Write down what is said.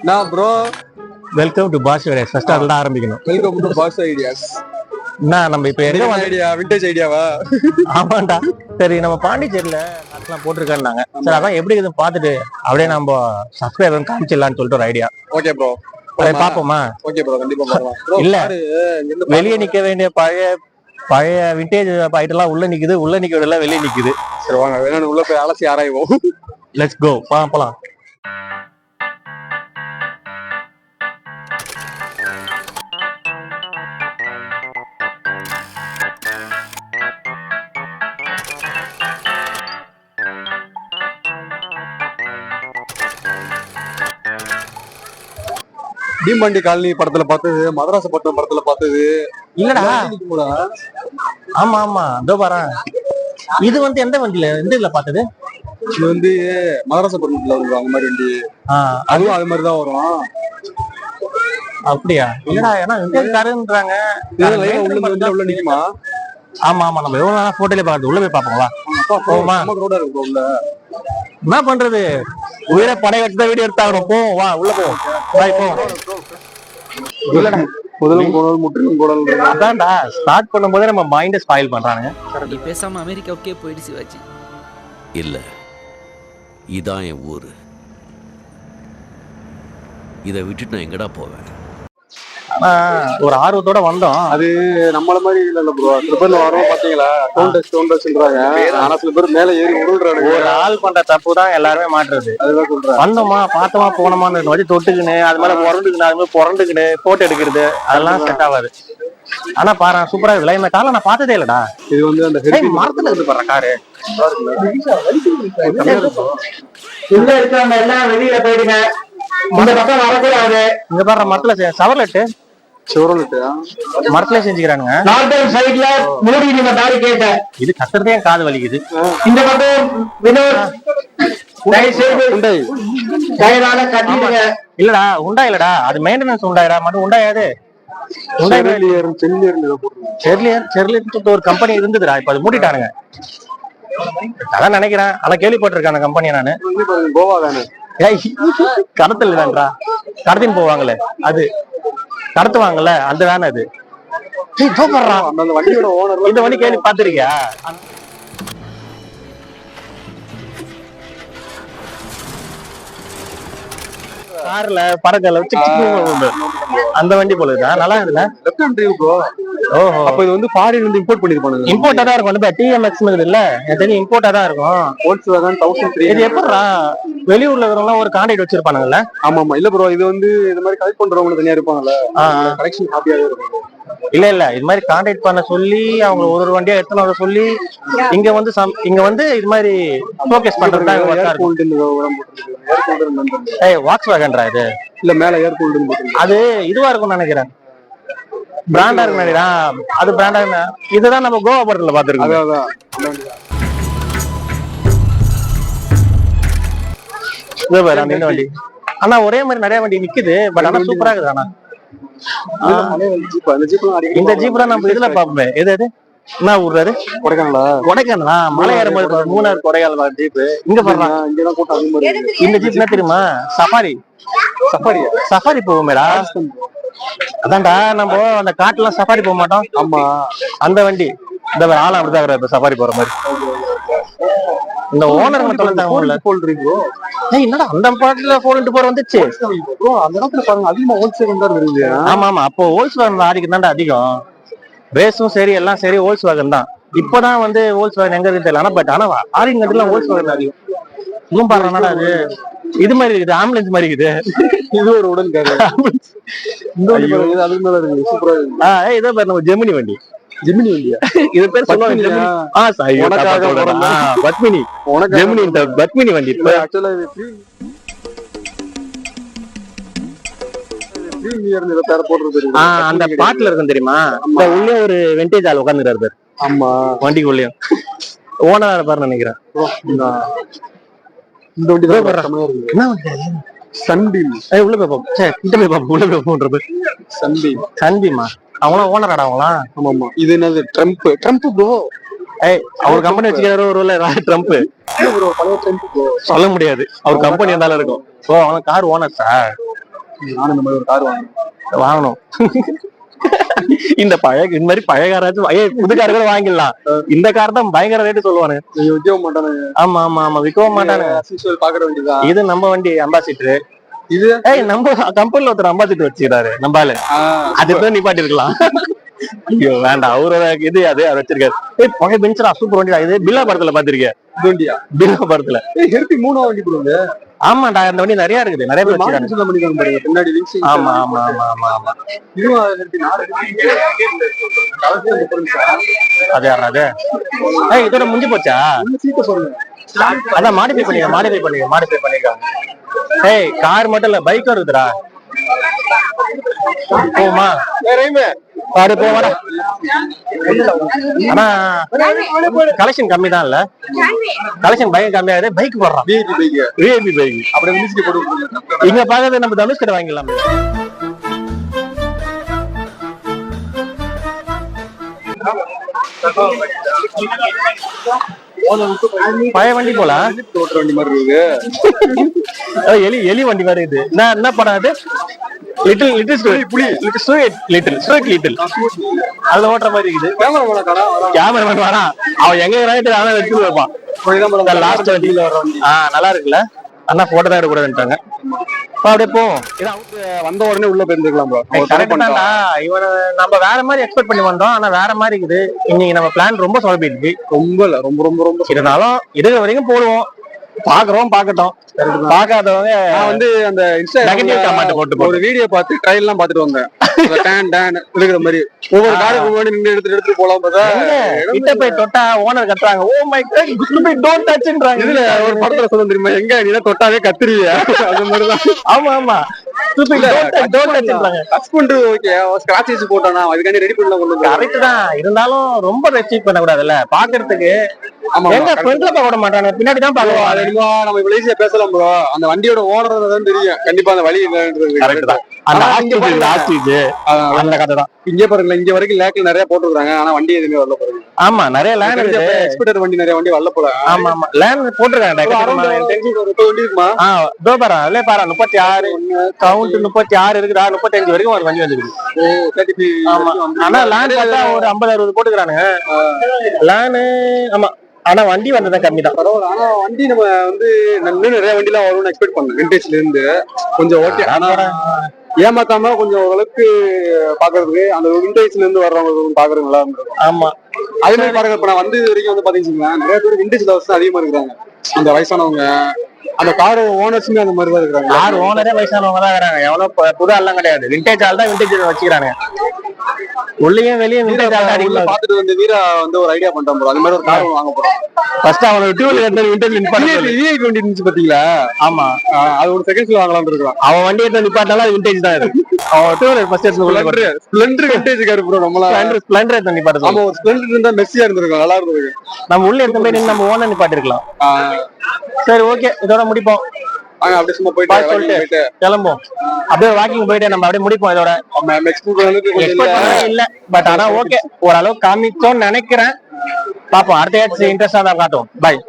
நான் bro welcome to boss ideas. First அதுல ஆரம்பிக்கணும். Welcome to boss ideas. நான் நம்ம இப்ப எங்க ஐடியா விண்டேஜ் ஐடியாவா? ஆமாண்டா. சரி, நம்ம பாண்டிச்சேரியில அதெல்லாம் போட்டிருக்காங்க. சரி, அதான் எப்படி இருக்குன்னு பார்த்துட்டு அப்படியே நம்ம சப்ஸ்கிரைபர் காமிச்சிடலாம்னு சொல்லிட்டு ஒரு ஐடியா. ஓகே ப்ரோ, அதை பாப்போமா? ஓகே ப்ரோ, கண்டிப்பா பார்க்கலாம். இல்ல, வெளியே நிக்க வேண்டிய பழைய விண்டேஜ் ஐட்டம்லாம் உள்ள நிக்குது, உள்ள நிக்க வேண்டியெல்லாம் வெளியே நிக்குது. சரி வாங்க, வேணா உள்ள போய் அலசி ஆராய்வோம். லெட்ஸ் கோ, போலாம். டிமாண்டி காலனி படத்துல பார்த்தது, மதராசப்பட்டினம் படத்துல பார்த்தது இல்லடா. ஆமா ஆமா, இதோ பாரு. இது வந்து எந்த வண்டியில, எந்த இதுல பார்த்தது? இது வந்து மதராசப்பட்டினத்துல வரும் அந்த மாதிரி வண்டி. அதுவும் அது மாதிரி தான் வரும். அப்படியா? இல்லடா, ஏன்னா விண்டேஜ்காரன்றாங்க. உள்ள நிக்குமா? ஆமா ஆமா, நம்ம எவ்வளவு நாளா போட்டோல பாக்குறது. உள்ள போய் பாப்போங்களா? போமா. உள்ள என்ன பண்றது, உயிரை படை வச்சுதான் வீடியோ எடுத்தாகணும். போ, வா உள்ள போ. இல்லடா, முதலும் குடல் முற்றிலும் குடல். அதான்டா, ஸ்டார்ட் பண்ணும்போதே நம்ம மைண்ட ஸ்பாயில் பண்றாங்க. நீ பேசாம அமெரிக்காவுக்கே போயிடு சிவாஜி. இல்ல, இதான் என் ஊரு. இதை விட்டுட்டு நான் எங்கடா போவேன்? ஆனா ஒரு ஆர்வத்தோட வந்தோம். அது நம்மள மாதிரி இல்ல ப்ரோ. சில பேர் வரோம் பாத்தீங்களா, டோண்டஸ்ன்றாங்க. ஆனா சில பேர் மேல ஏறி உருள்றாங்க. ஒரு ஆள் பண்ற தப்பு தான் எல்லாருமே மாட்டுறது. அதுதான் சொல்றேன். வந்தோமா, பார்த்தோமா, போனோமான்னு வச்சு தொட்டுக்குன்னு, அது மேல புரண்டுக்குன்னு, அது மாதிரி புரண்டுக்குன்னு போட்டோ எடுக்கிறது, அதெல்லாம் செட் ஆகாது. ஆனா பாரு, சூப்பரா இருக்குல்ல. இந்த காலை நான் பார்த்ததே இல்லடா. இது வந்து அந்த மரத்துல இருந்து பாரு காரு. உள்ள இருக்காங்க எல்லாம் வெளியில போயிடுங்க. இந்த பக்கம் வரக்கூடாது. இங்க பாரு, மரத்துல சவர்லெட்டு மரத்துல செஞ்சுக்கிறானுங்க. நார்தன் சைடுல மூடி நீங்க தாரி கேட்ட இது கத்துறதே காது வலிக்குது. இந்த பக்கம் இல்லடா, உண்டா இல்லடா, அது மெயின்டெனன்ஸ் உண்டாயிரா மட்டும் உண்டாயாது. ஒரு கம்பெனி இருந்ததுடா, இப்ப அது மூடிட்டானுங்க. அதான் நினைக்கிறேன். அதான் கேள்விப்பட்டிருக்கேன் கம்பெனியை நானு. கோவா தானே கடத்தல் தான்டா, கடத்தின்னு போவாங்களே அது, கடத்துவாங்கல்ல அந்த வேலை அது. இந்த வண்டி கேள்வி பாத்திருக்கியா? கார்ல பறக்கல வச்சு அந்த வண்டி போலதான் நல்லா இருக்குல்ல. Left hand drive bro. ஓஹோ, அப்ப இது வந்து ஃபாரின்ல இருந்து இம்போர்ட் பண்ணிருப்பாங்க. இம்போர்ட்டா தான் இருக்கும். இந்த டிஎம்எக்ஸ் இல்ல, எனக்கு தெரியும் இம்போர்ட்டா தான் இருக்கும். Volkswagen 1003. இது எப்படிடா வெளியூர்ல இருக்கிறவங்க ஒரு கான்டாக்ட் வச்சிருப்பானுங்கல்ல? ஆமா ஆமா. இல்ல ப்ரோ, இது வந்து இந்த மாதிரி கலெக்ட் பண்றவங்க தனியா இருப்பாங்கல்ல, கலெக்ஷன் ஹாப்பியாவே இருக்கும். இல்ல இது மாதிரி கான்டாக்ட் பண்ண சொல்லி அவங்க ஒரு வண்டியா எடுத்துன்னு வர சொல்லி இங்க வந்து இது மாதிரி ஃபோக்கஸ் பண்றதா வாக்ஸ்வாகன்ரா இது. இல்ல மேல ஏர் கூல்டு அது இதுவா இருக்கும்னு நினைக்கிறேன். பிராண்டா இருக்கு நினைக்கிறேன். அது பிராண்டா என்ன, இதுதான் நம்ம கோவா படத்துல பாத்துருக்கோம். வண்டி ஆனா ஒரே மாதிரி நிறைய வண்டி நிக்குது. பட் ஆனா சூப்பரா இருக்குது. ஆனா இந்த ஜீப் தான் நம்ம இதுல பாப்போமே. எது என்ன ஊர்றாரு? கொடைக்கானலா? மலை ஏறும்போது மூணாறு கொடைக்கானல் ஜீப் இங்க பாருங்க. இந்த ஜீப் என்ன தெரியுமா? சஃபாரி போவோமேடா. அதான்டா, நம்ம அந்த காட்டுலாம் சஃபாரி போக மாட்டோம். ஆமா, அந்த வண்டி இந்த ஆளா அப்படிதான் இப்ப சஃபாரி போற மாதிரி. இந்த ஓனர் என்னடா அந்த பாட்டுல போட்டு போற வந்துச்சு. அந்த இடத்துல பாருங்க, அதிகமா ஹோல்சேல் தான் இருக்குது. ஆமா ஆமா, அப்போ ஹோல்ஸ்வாகன் ஆடிக்கு தான்டா அதிகம். பேஸும் சரி எல்லாம் சரி ஹோல்ஸ்வாகன் தான். இப்பதான் வந்து ஹோல்ஸ்வாகன் எங்க இருக்கு தெரியல. பட் ஆனா ஆடிக்கு கட்டுலாம் ஹோல்ஸ்வாகன் அதிகம். இன்னும் பாருங்கடா, அது இது மாதிரி இருக்குது, ஆம்புலன்ஸ் மாதிரி இருக்குது. இது ஒரு உடன் காரு. அதுக்கு மேல இருக்கு, சூப்பரா இருக்கு. இதோ பாரு, நம்ம ஜெமினி வண்டியா? இது பேர் சொல்லுவாங்க பத்மினி வண்டி. அந்த பாட்டுல இருக்கும் தெரியுமா? உள்ளே ஒரு வெண்டேஜ் ஆள் உட்காந்துருக்காரு பேர். ஆமா, வண்டிக்கு உள்ளே ஓனரா பாரு நினைக்கிறேன். இந்த வண்டி சன்பீம். உள்ள போய் பாப்போம். கிட்ட போய் பாப்போம். உள்ள போய் போன்ற பேர் சன்பீமா? அவங்களாம் ஓனராடா அவங்களாம்? ஆமா ஆமா. இது என்னது? Trump bro. ஏய் அவர் கம்பெனி வச்சுக்கிறாரு ஒரு ட்ரம்ப் ப்ரோ பழைய ட்ரெண்ட் ப்ரோ. சொல்ல முடியாது, அவர் கம்பெனி இருந்தாலும் இருக்கும். ஓ அவன் கார் ஓனர் சார், நானும் இந்த மாதிரி ஒரு கார் வாங்கணும். இந்த மாதிரி பழைய காராச்சும் புது கார் கூட வாங்கிடலாம். இந்த கார் தான் பயங்கர ரேட்டு சொல்லுவானு. விற்க மாட்டானுங்க. ஆமா ஆமா ஆமா, விற்கவும் மாட்டானுங்க. பாக்குற வேண்டியதான். இது நம்ம வண்டி அம்பாசிடர். இது நம்ம கம்பெனில ஒருத்தர் அம்பாசிடர் வச்சுக்கிறாரு நம்பால, அதுதான் நிப்பாட்டி இருக்கலாம். ஐயோ வேண்டாம், அவரோட இது அது வச்சிருக்காரு. பழைய பெஞ்சரா சூப்பர் வண்டிடா இது. பில்லா படத்துல பாத்திருக்கேன். பில்லா படத்துல ஹெர்த்தி 3 வண்டி போடுங்க. ஆமாடா, அந்த வண்டி நிறைய இருக்குது, நிறைய பேர் வச்சிருக்காங்க. பின்னாடி ஆமா ஆமா ஆமா ஆமா ஆமா. அது யாரா அது? இதோட முடிஞ்சு போச்சா? அதான் மாடிஃபை பண்ணிருக்காங்க. ஏய் கார் மட்டும் இல்ல, பைக் இருக்குதுடா. போமா பாரு போவாடா. ஆனா கலெக்ஷன் கம்மி தான் இல்ல, கலெக்ஷன் பைக் கம்மியாகுது. பைக் போடுறான், விஐபி பைக். இங்க பாக்குறது நம்ம தனுஷ் கிட்ட வாங்கிடலாம். பழைய வண்டி போல வண்டி மாதிரி இருக்கு. எலி வண்டி மாதிரி இது. என்ன படம் அது? அதுல ஓட்டுற மாதிரி இருக்குது. கேமராமேன் வரா, அவன் எங்க எடுத்து வைப்பான். நல்லா இருக்குல்ல, அண்ணா போட்டோ தான் எடுக்கூடாதுன்ட்டாங்க. அப்படியே போவோம். வந்த உடனே உள்ள போயிருந்துக்கலாம். இவனை நம்ம வேற மாதிரி எக்ஸ்பெக்ட் பண்ணி வந்தோம், ஆனா வேற மாதிரி இருக்குது. இன்னைக்கு நம்ம பிளான் ரொம்ப சொதப்பிடுச்சு. ரொம்ப இல்ல, ரொம்ப ரொம்ப ரொம்ப இருந்தாலும் இருக்கிற வரைக்கும் போடுவோம். பாக்குறோம், பாக்கட்டும். பாக்காதவங்க வந்து அந்த நெகட்டிவ் கமெண்ட் போட்டு ஒரு வீடியோ பார்த்து ட்ரையல் எல்லாம் பாத்துட்டு வந்தேன். இருக்கிற மாதிரி ஒவ்வொரு காருக்கு முன்னாடி நின்று எடுத்து போலாம். கிட்ட போய் தொட்டா ஓனர் கத்துறாங்க, ஓ மை காட் டோன்ட் டச்ன்றாங்க. இதுல ஒரு படத்துல சொல்ல தெரியுமா, எங்க நீ தொட்டாவே கத்துருவியா? அந்த மாதிரிதான். ஆமா ஆமா, கரெக்ட் தான். இருந்தாலும் ரொம்ப ரெஸ்ட்ரிக்ட் பண்ண கூடாதுல்ல, பாக்குறதுக்கு. எங்க ஃப்ரண்ட்ல பார்க்க விட மாட்டாங்க, பின்னாடி தான் பாக்குவோம். நம்ம இவ்வளவு பேசலாம் ப்ரோ, அந்த வண்டியோட ஓனர் தான் தெரியும் கண்டிப்பா அந்த வழி கரெக்ட் தான். அந்த கதை தான். இங்க பாருங்களா, இங்க வரைக்கும் லேக்ல நிறைய போட்டுருக்காங்க, ஆனா வண்டி எதுவுமே வரல பாருங்க. ஆமா, நிறைய லேண்ட் எக்ஸ்பெக்டர் வண்டி நிறைய வண்டி வரல போல. ஆமா ஆமா, லேண்ட் போட்டுருக்காங்க. 30 வண்டி இருக்குமா? பாரு அதுல பாரு 36 கவுண்ட், 36 இருக்குதா, 35 வரைக்கும் ஒரு வண்டி வந்துருக்கு. ஆமா, ஆனா லேண்ட் பார்த்தா ஒரு 50-60 போட்டுக்கிறானுங்க லேண்ட். ஆமா, ஆனா வண்டி வந்ததான் கம்மி தான். ஆனா வண்டி நம்ம வந்து நிறைய வண்டி எல்லாம் வரும்னு எக்ஸ்பெக்ட் பண்ணேன். விண்டேஜ்ல இருந்து கொஞ்சம் ஓகே, ஆனா ஏமாத்தாம கொஞ்சம் ஓரளவுக்கு பாக்குறதுக்கு அந்த விண்டேஜ்ல இருந்து வர்றவங்க பாக்குறது நல்லா இருந்தது. ஆமா, அதே மாதிரி பாருங்க, இப்ப நான் வந்து இது வரைக்கும் வந்து பாத்தீங்கன்னா நிறைய பேர் விண்டேஜ் லவர்ஸ் அதிகமா இருக்கிறாங்க. அந்த வயசானவங்க, அந்த கார் ஓனர்ஸுமே அந்த மாதிரி தான் இருக்காங்க. கார் ஓனரே வயசானவங்க தான் இருக்கிறாங்க. எவ்வளவு புது ஆள்லாம் கிடையாது, விண்டேஜ் ஆள் தான் விண்டேஜ் வச்சுக்கிறாங்க. உள்ளேயும் வெளியே விண்டேஜ் ஆள் அடிக்கல. பாத்துட்டு வந்து வீரா வந்து ஒரு ஐடியா பண்ணிட்டான் ப்ரோ, அந்த மாதிரி ஒரு கார் வாங்க போறோம். ஃபர்ஸ்ட் அவனோட டியூல் எடுத்து விண்டேஜ் நிப்பாட்டி விஐபி வண்டி இருந்துச்சு பாத்தீங்களா? ஆமா, அது ஒரு செகண்ட்ஸ்ல வாங்கலாம்னு இருக்கான். அவன் வண்டி எடுத்து நிப்பாட்டாலும் அது விண்டேஜ் தான். இது அவன் dual first Splendor vintage car bro. நம்மள ஸ்ப்ளெண்டர் எடுத்து நிப்பாட்ட. ஆமா, ஒரு ஸ்ப்ளெண்டர் இருந்தா மெஸ்ஸியா இருந்திருக்கும், நல்லா இருந்திருக்கு. நம்ம உள்ள எடுத்து போய் நம்ம ஓனர் நிப்பாட்டி இருக்கலாம். சரி ஓகே, இதோட முடிப்போம். அப்படியே சும்மா போயிட்டு கிளம்புவோம். அப்படியே வாக்கிங் போயிட்டு நம்ம அப்படியே முடிப்போம். இதோட இல்ல, பட் ஆனா ஓகே, ஓரளவுக்கு காமிச்சோன்னு நினைக்கிறேன். பாப்போம், அடுத்த இன்ட்ரெஸ்டா தான் காட்டும். பாய்.